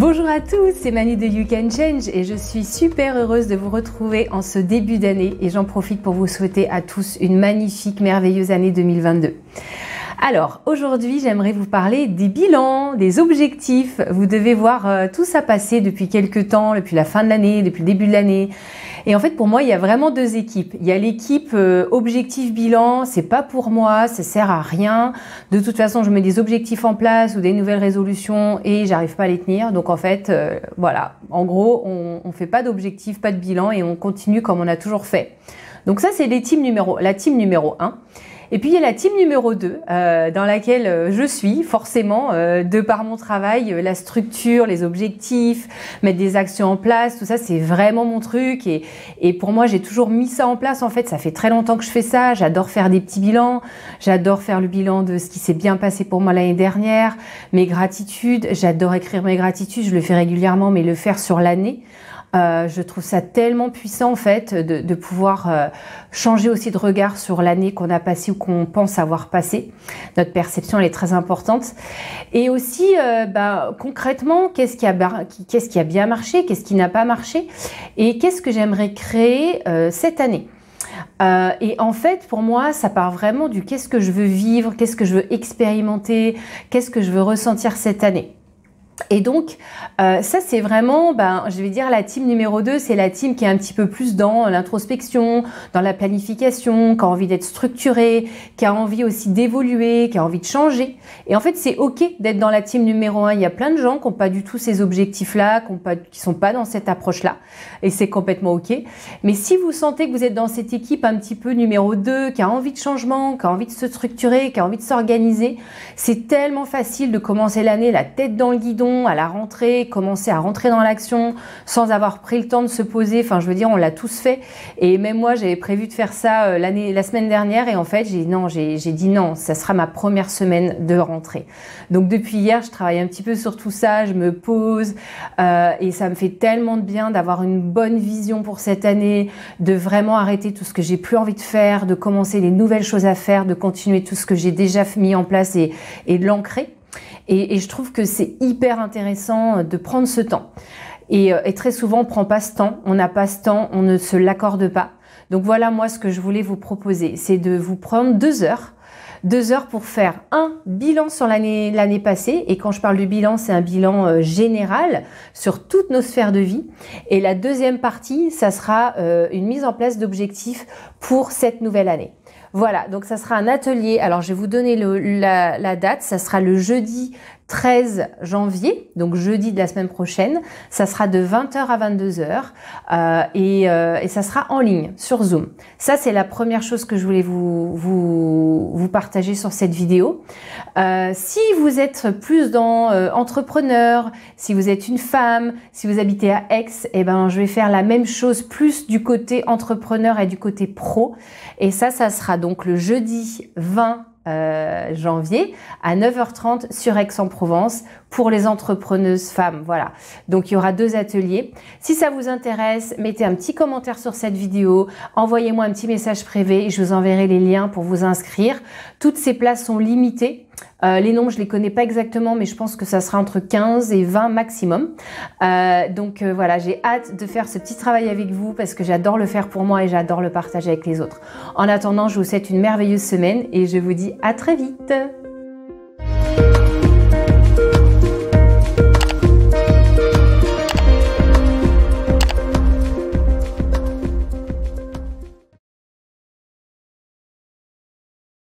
Bonjour à tous, c'est Manu de You Can Change et je suis super heureuse de vous retrouver en ce début d'année et j'en profite pour vous souhaiter à tous une magnifique, merveilleuse année 2022. Alors, aujourd'hui, j'aimerais vous parler des bilans, des objectifs. Vous devez voir tout ça passer depuis quelques temps, depuis la fin de l'année, depuis le début de l'année. Et en fait, pour moi, il y a vraiment deux équipes. Il y a l'équipe objectif bilan, c'est pas pour moi, ça sert à rien. De toute façon, je mets des objectifs en place ou des nouvelles résolutions et j'arrive pas à les tenir. Donc en fait, voilà. En gros, on fait pas d'objectif, pas de bilan et on continue comme on a toujours fait. Donc ça, c'est la team numéro 1. Et puis il y a la team numéro 2 dans laquelle je suis forcément de par mon travail, la structure, les objectifs, mettre des actions en place, tout ça c'est vraiment mon truc et pour moi j'ai toujours mis ça en place en fait, ça fait très longtemps que je fais ça, j'adore faire des petits bilans, j'adore faire le bilan de ce qui s'est bien passé pour moi l'année dernière, mes gratitudes, j'adore écrire mes gratitudes, je le fais régulièrement mais le faire sur l'année. Je trouve ça tellement puissant en fait de pouvoir changer aussi de regard sur l'année qu'on a passée ou qu'on pense avoir passée. Notre perception elle est très importante. Et aussi concrètement, qu'est-ce qui a bien marché, qu'est-ce qui n'a pas marché et qu'est-ce que j'aimerais créer cette année. Et en fait, pour moi, ça part vraiment du qu'est-ce que je veux vivre, qu'est-ce que je veux expérimenter, qu'est-ce que je veux ressentir cette année. Et donc, ça c'est vraiment, je vais dire la team numéro 2, c'est la team qui est un petit peu plus dans l'introspection, dans la planification, qui a envie d'être structurée, qui a envie aussi d'évoluer, qui a envie de changer. Et en fait, c'est ok d'être dans la team numéro 1. Il y a plein de gens qui n'ont pas du tout ces objectifs-là, qui sont pas dans cette approche-là. Et c'est complètement ok. Mais si vous sentez que vous êtes dans cette équipe un petit peu numéro 2, qui a envie de changement, qui a envie de se structurer, qui a envie de s'organiser, c'est tellement facile de commencer l'année la tête dans le guidon, à la rentrée, commencer à rentrer dans l'action sans avoir pris le temps de se poser. Enfin, je veux dire, on l'a tous fait. Et même moi, j'avais prévu de faire ça la semaine dernière. Et en fait, j'ai dit non, ça sera ma première semaine de rentrée. Donc, depuis hier, je travaille un petit peu sur tout ça. Je me pose et ça me fait tellement de bien d'avoir une bonne vision pour cette année, de vraiment arrêter tout ce que j'ai plus envie de faire, de commencer les nouvelles choses à faire, de continuer tout ce que j'ai déjà mis en place et de l'ancrer. Et je trouve que c'est hyper intéressant de prendre ce temps. Et très souvent, on prend pas ce temps, on n'a pas ce temps, on ne se l'accorde pas. Donc voilà, moi, ce que je voulais vous proposer, c'est de vous prendre 2 heures. 2 heures pour faire un bilan sur l'année passée. Et quand je parle du bilan, c'est un bilan général sur toutes nos sphères de vie. Et la deuxième partie, ça sera une mise en place d'objectifs pour cette nouvelle année. Voilà, donc ça sera un atelier. Alors, je vais vous donner la date. Ça sera le jeudi 13 janvier, donc jeudi de la semaine prochaine. Ça sera de 20h à 22h et ça sera en ligne sur Zoom. Ça, c'est la première chose que je voulais vous partager sur cette vidéo. Si vous êtes plus dans entrepreneur, si vous êtes une femme, si vous habitez à Aix, je vais faire la même chose plus du côté entrepreneur et du côté pro. Et ça sera donc le jeudi 20 janvier à 9h30 sur Aix-en-Provence pour les entrepreneuses femmes. Voilà. Donc, il y aura 2 ateliers. Si ça vous intéresse, mettez un petit commentaire sur cette vidéo, envoyez-moi un petit message privé et je vous enverrai les liens pour vous inscrire. Toutes ces places sont limitées. Les noms, je les connais pas exactement, mais je pense que ça sera entre 15 et 20 maximum. Donc voilà, j'ai hâte de faire ce petit travail avec vous parce que j'adore le faire pour moi et j'adore le partager avec les autres. En attendant, je vous souhaite une merveilleuse semaine et je vous dis à très vite.